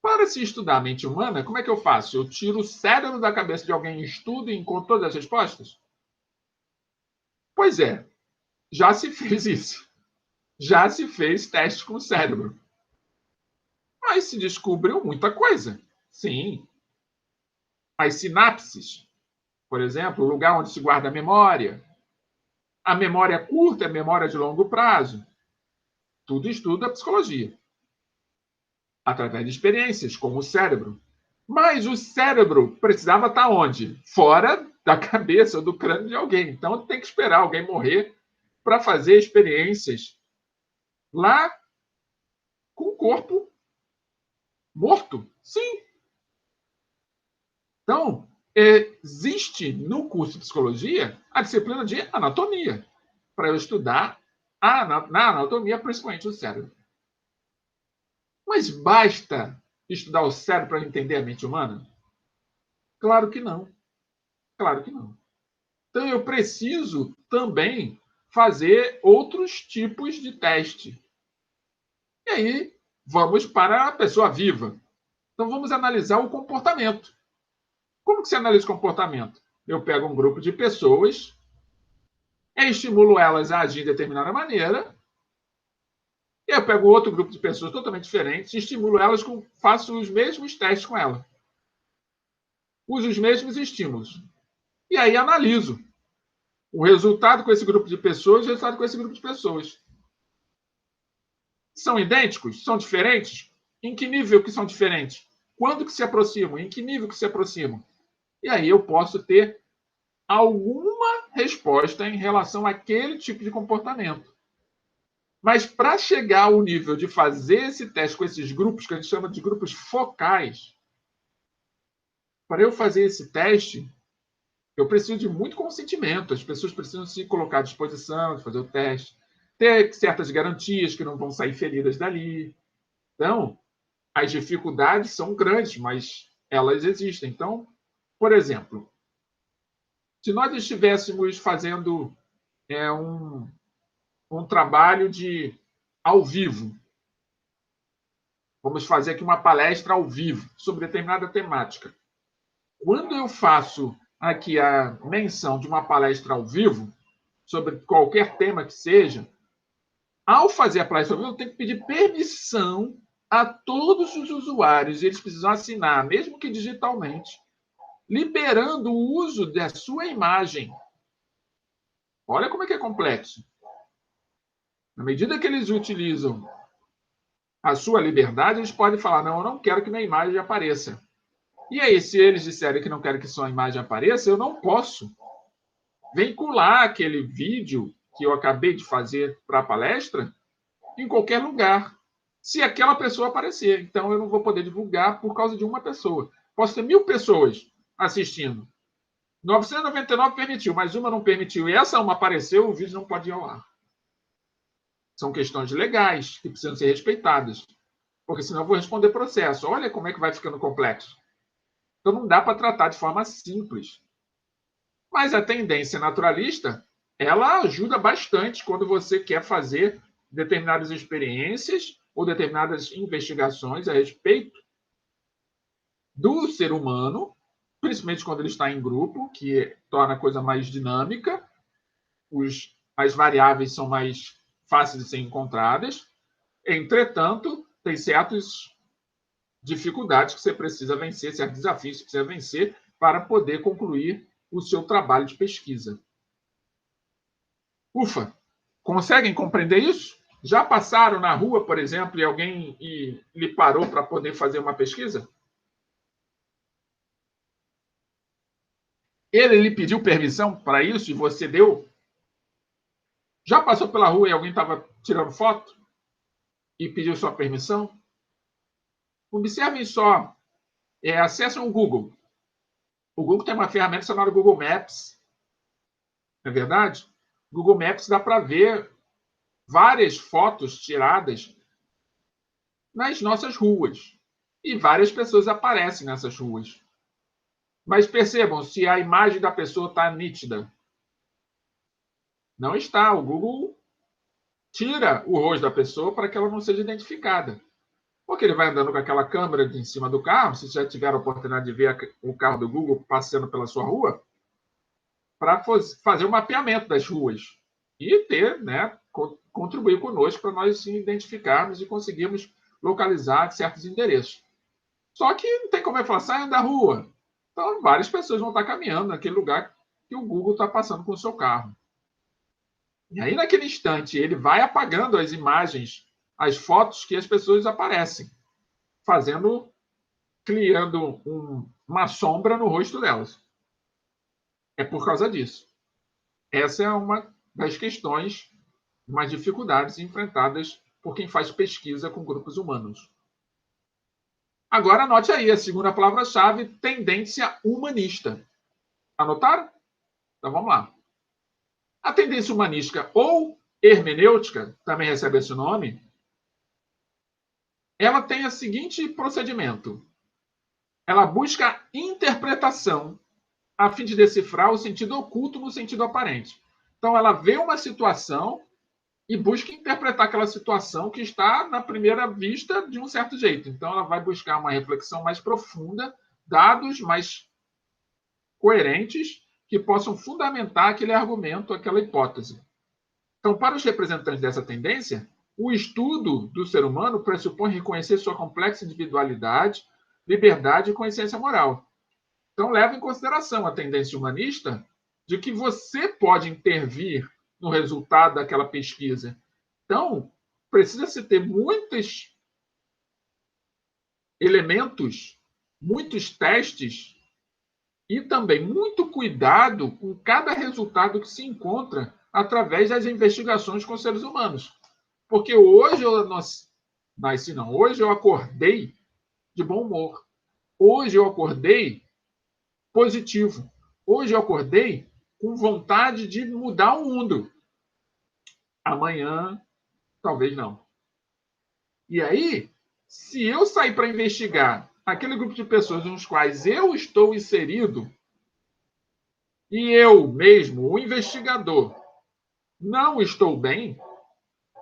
Para se estudar a mente humana, como é que eu faço? Eu tiro o cérebro da cabeça de alguém, estudo e encontro todas as respostas? Pois é, já se fez isso. Já se fez teste com o cérebro. Mas se descobriu muita coisa. Sim. As sinapses, por exemplo, o lugar onde se guarda a memória. A memória curta, a memória de longo prazo. Tudo estuda a psicologia. Através de experiências, como o cérebro. Mas o cérebro precisava estar onde? Fora da cabeça ou do crânio de alguém. Então tem que esperar alguém morrer para fazer experiências lá com o corpo morto. Sim. Então, existe no curso de psicologia a disciplina de anatomia, para eu estudar na anatomia, principalmente o cérebro. Mas basta estudar o cérebro para entender a mente humana? Claro que não. Claro que não. Então, eu preciso também fazer outros tipos de teste. E aí, vamos para a pessoa viva. Então, vamos analisar o comportamento. Como que se analisa o comportamento? Eu pego um grupo de pessoas, estimulo elas a agir de determinada maneira, e eu pego outro grupo de pessoas totalmente diferentes, estimulo elas, faço os mesmos testes com elas. Uso os mesmos estímulos. E aí analiso o resultado com esse grupo de pessoas e o resultado com esse grupo de pessoas. São idênticos? São diferentes? Em que nível que são diferentes? Quando que se aproximam? Em que nível que se aproximam? E aí eu posso ter alguma resposta em relação àquele tipo de comportamento. Mas para chegar ao nível de fazer esse teste com esses grupos, que a gente chama de grupos focais, para eu fazer esse teste, eu preciso de muito consentimento. As pessoas precisam se colocar à disposição de fazer o teste, ter certas garantias que não vão sair feridas dali. Então, as dificuldades são grandes, mas elas existem. Então, por exemplo, se nós estivéssemos fazendo um trabalho de ao vivo, vamos fazer aqui uma palestra ao vivo sobre determinada temática. Quando eu faço aqui a menção de uma palestra ao vivo, sobre qualquer tema que seja, ao fazer a palestra ao vivo, eu tenho que pedir permissão a todos os usuários, e eles precisam assinar, mesmo que digitalmente, liberando o uso da sua imagem. Olha como é que é complexo. Na medida que eles utilizam a sua liberdade, eles podem falar, não, eu não quero que minha imagem apareça. E aí, se eles disserem que não querem que sua imagem apareça, eu não posso vincular aquele vídeo que eu acabei de fazer para a palestra em qualquer lugar, se aquela pessoa aparecer. Então, eu não vou poder divulgar por causa de uma pessoa. Posso ter 1000 pessoas assistindo. 999 permitiu, mas uma não permitiu. E essa uma apareceu, o vídeo não pode ir ao ar. São questões legais que precisam ser respeitadas. Porque senão eu vou responder processo. Olha como é que vai ficando complexo. Então, não dá para tratar de forma simples. Mas a tendência naturalista, ela ajuda bastante quando você quer fazer determinadas experiências ou determinadas investigações a respeito do ser humano, principalmente quando ele está em grupo, que torna a coisa mais dinâmica, as variáveis são mais fáceis de ser encontradas. Entretanto, tem certas dificuldades que você precisa vencer, certos desafios que você precisa vencer para poder concluir o seu trabalho de pesquisa. Ufa! Conseguem compreender isso? Já passaram na rua, por exemplo, e alguém lhe parou para poder fazer uma pesquisa? Ele lhe pediu permissão para isso e você deu? Já passou pela rua e alguém estava tirando foto e pediu sua permissão? Observem só, acessem o Google. O Google tem uma ferramenta chamada Google Maps. Não é verdade? Google Maps dá para ver várias fotos tiradas nas nossas ruas. E várias pessoas aparecem nessas ruas. Mas percebam se a imagem da pessoa está nítida. Não está. O Google tira o rosto da pessoa para que ela não seja identificada. Porque ele vai andando com aquela câmera em cima do carro, se já tiver a oportunidade de ver o carro do Google passando pela sua rua, para fazer o mapeamento das ruas e ter, contribuir conosco para nós se identificarmos e conseguirmos localizar certos endereços. Só que não tem como eu falar, saiam da rua. Então, várias pessoas vão estar caminhando naquele lugar que o Google está passando com o seu carro. E aí, naquele instante, ele vai apagando as imagens, as fotos que as pessoas aparecem, criando uma sombra no rosto delas. É por causa disso. Essa é uma das questões, umas dificuldades enfrentadas por quem faz pesquisa com grupos humanos. Agora, anote aí a segunda palavra-chave, tendência humanista. Anotaram? Então, vamos lá. A tendência humanística ou hermenêutica, também recebe esse nome, ela tem o seguinte procedimento. Ela busca a interpretação a fim de decifrar o sentido oculto no sentido aparente. Então, ela vê uma situação e busca interpretar aquela situação que está, na primeira vista, de um certo jeito. Então, ela vai buscar uma reflexão mais profunda, dados mais coerentes que possam fundamentar aquele argumento, aquela hipótese. Então, para os representantes dessa tendência, o estudo do ser humano pressupõe reconhecer sua complexa individualidade, liberdade e consciência moral. Então, leva em consideração a tendência humanista de que você pode intervir no resultado daquela pesquisa. Então, precisa-se ter muitos elementos, muitos testes e também muito cuidado com cada resultado que se encontra através das investigações com seres humanos. Porque hoje hoje eu acordei de bom humor. Hoje eu acordei positivo. Hoje eu acordei com vontade de mudar o mundo. Amanhã, talvez não. E aí, se eu sair para investigar aquele grupo de pessoas nos quais eu estou inserido, e eu mesmo, o investigador, não estou bem,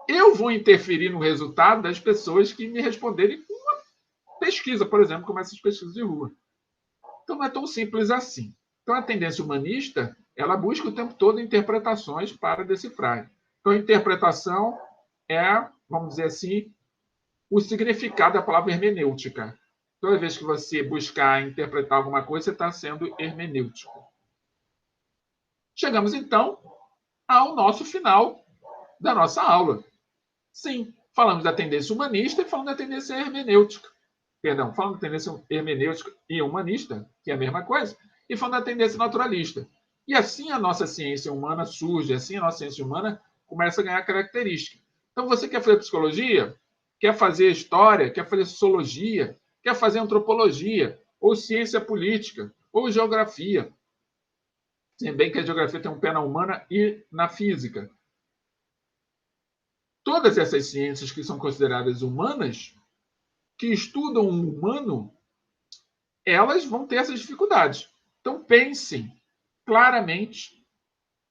eu vou interferir no resultado das pessoas que me responderem com uma pesquisa, por exemplo, como essas pesquisas de rua. Então, não é tão simples assim. Então, a tendência humanista, ela busca o tempo todo interpretações para decifrar. Então, a interpretação é, vamos dizer assim, o significado da palavra hermenêutica. Toda vez que você buscar interpretar alguma coisa, você está sendo hermenêutico. Chegamos, então, ao nosso final da nossa aula. Sim, falamos da tendência humanista e falamos da tendência hermenêutica. Perdão, falando da tendência hermenêutica e humanista, que é a mesma coisa, e falando da tendência naturalista. E assim a nossa ciência humana surge, assim a nossa ciência humana começa a ganhar característica. Então, você quer fazer psicologia? Quer fazer história? Quer fazer sociologia? Quer fazer antropologia? Ou ciência política? Ou geografia? Se bem que a geografia tem um pé na humana e na física. Todas essas ciências que são consideradas humanas, que estudam o humano, elas vão ter essas dificuldades. Então, pensem claramente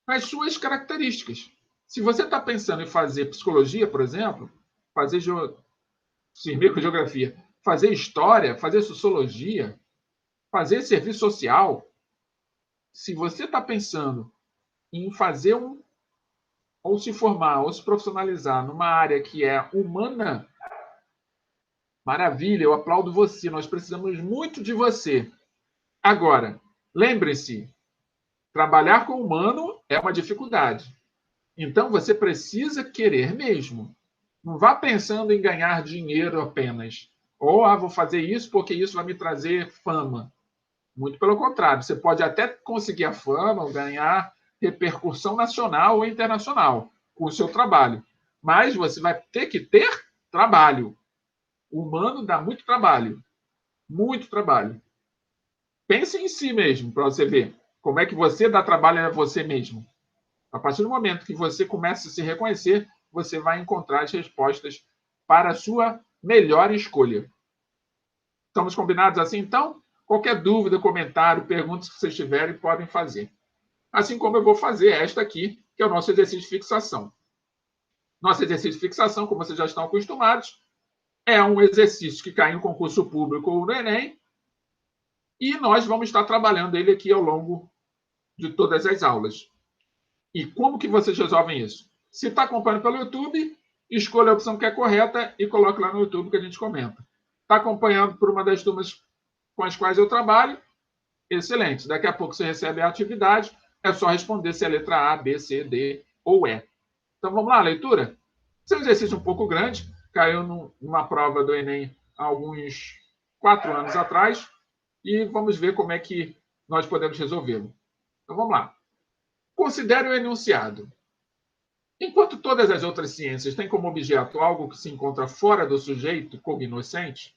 nas suas características. Se você está pensando em fazer psicologia, por exemplo, fazer geografia, fazer história, fazer sociologia, fazer serviço social, se você está pensando em fazer ou se formar, ou se profissionalizar numa área que é humana, maravilha, eu aplaudo você, nós precisamos muito de você. Agora, lembre-se, trabalhar com o humano é uma dificuldade. Então, você precisa querer mesmo. Não vá pensando em ganhar dinheiro apenas. Ou, vou fazer isso porque isso vai me trazer fama. Muito pelo contrário, você pode até conseguir a fama ou ganhar repercussão nacional ou internacional com o seu trabalho. Mas você vai ter que ter trabalho. O humano dá muito trabalho. Muito trabalho. Pense em si mesmo, para você ver como é que você dá trabalho a você mesmo. A partir do momento que você começa a se reconhecer, você vai encontrar as respostas para a sua melhor escolha. Estamos combinados assim, então? Qualquer dúvida, comentário, perguntas que vocês tiverem, podem fazer. Assim como eu vou fazer esta aqui, que é o nosso exercício de fixação. Nosso exercício de fixação, como vocês já estão acostumados, é um exercício que cai no concurso público ou no Enem, e nós vamos estar trabalhando ele aqui ao longo de todas as aulas. E como que vocês resolvem isso? Se está acompanhando pelo YouTube, escolha a opção que é correta e coloque lá no YouTube que a gente comenta. Está acompanhando por uma das turmas com as quais eu trabalho? Excelente. Daqui a pouco você recebe a atividade. É só responder se é letra A, B, C, D ou E. Então vamos lá, leitura? Esse é um exercício um pouco grande. Caiu numa prova do Enem há alguns 4 anos atrás. E vamos ver como é que nós podemos resolvê-lo. Então vamos lá. Considere o enunciado. Enquanto todas as outras ciências têm como objeto algo que se encontra fora do sujeito cognoscente,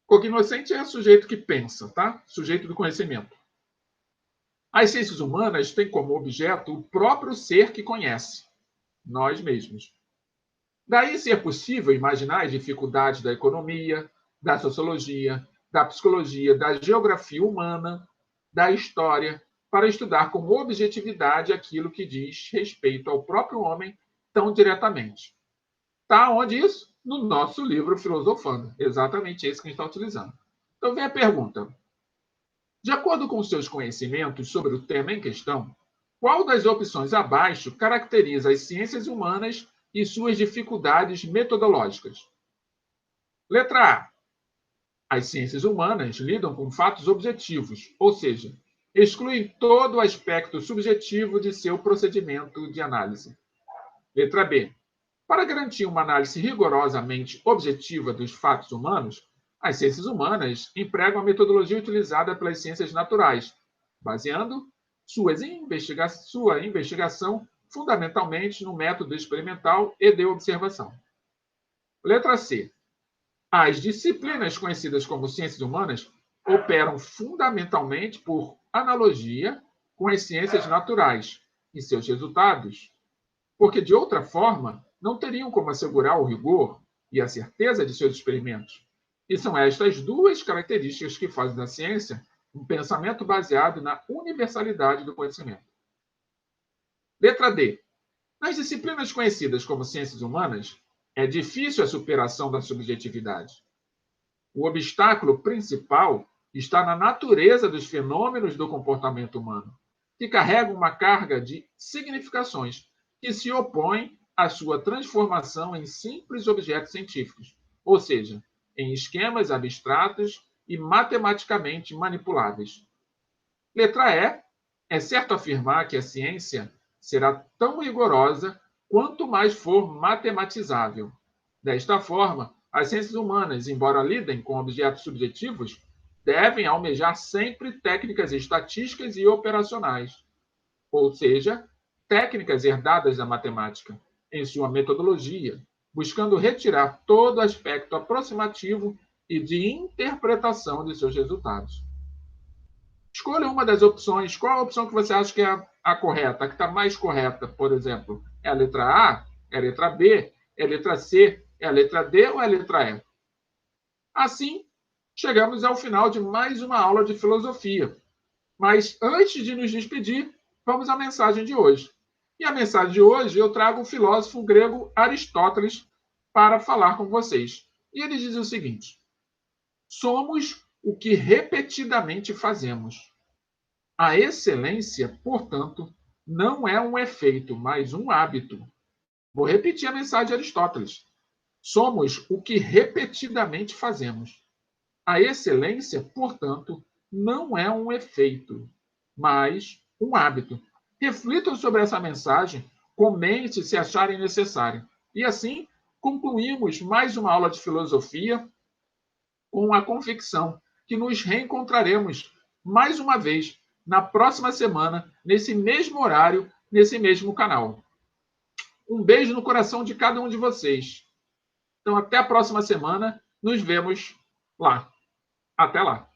cognoscente é o sujeito que pensa, tá? Sujeito do conhecimento. As ciências humanas têm como objeto o próprio ser que conhece, nós mesmos. Daí ser possível imaginar as dificuldades da economia, da sociologia, da psicologia, da geografia humana, da história, para estudar com objetividade aquilo que diz respeito ao próprio homem tão diretamente. Está onde isso? No nosso livro Filosofando. Exatamente esse que a gente está utilizando. Então vem a pergunta. De acordo com seus conhecimentos sobre o tema em questão, qual das opções abaixo caracteriza as ciências humanas e suas dificuldades metodológicas? Letra A. As ciências humanas lidam com fatos objetivos, ou seja, excluem todo o aspecto subjetivo de seu procedimento de análise. Letra B. Para garantir uma análise rigorosamente objetiva dos fatos humanos, as ciências humanas empregam a metodologia utilizada pelas ciências naturais, baseando sua investigação fundamentalmente no método experimental e de observação. Letra C. As disciplinas conhecidas como ciências humanas operam fundamentalmente por analogia com as ciências naturais e seus resultados, porque, de outra forma, não teriam como assegurar o rigor e a certeza de seus experimentos. E são estas duas características que fazem da ciência um pensamento baseado na universalidade do conhecimento. Letra D. Nas disciplinas conhecidas como ciências humanas, é difícil a superação da subjetividade. O obstáculo principal está na natureza dos fenômenos do comportamento humano, que carregam uma carga de significações que se opõem à sua transformação em simples objetos científicos, ou seja, em esquemas abstratos e matematicamente manipuláveis. Letra E. É certo afirmar que a ciência será tão rigorosa quanto mais for matematizável. Desta forma, as ciências humanas, embora lidem com objetos subjetivos, devem almejar sempre técnicas estatísticas e operacionais, ou seja, técnicas herdadas da matemática, em sua metodologia, buscando retirar todo aspecto aproximativo e de interpretação de seus resultados. Escolha uma das opções. Qual a opção que você acha que é a correta, a que está mais correta, por exemplo? É a letra A? É a letra B? É a letra C? É a letra D ou é a letra E? Assim, chegamos ao final de mais uma aula de filosofia. Mas antes de nos despedir, vamos à mensagem de hoje. E a mensagem de hoje eu trago o filósofo grego Aristóteles para falar com vocês. E ele diz o seguinte: somos o que repetidamente fazemos. A excelência, portanto, não é um efeito, mas um hábito. Vou repetir a mensagem de Aristóteles. Somos o que repetidamente fazemos. A excelência, portanto, não é um efeito, mas um hábito. Reflitam sobre essa mensagem, comente se acharem necessário. E assim, concluímos mais uma aula de filosofia com a convicção que nos reencontraremos mais uma vez na próxima semana, nesse mesmo horário, nesse mesmo canal. Um beijo no coração de cada um de vocês. Então, até a próxima semana. Nos vemos lá. Até lá.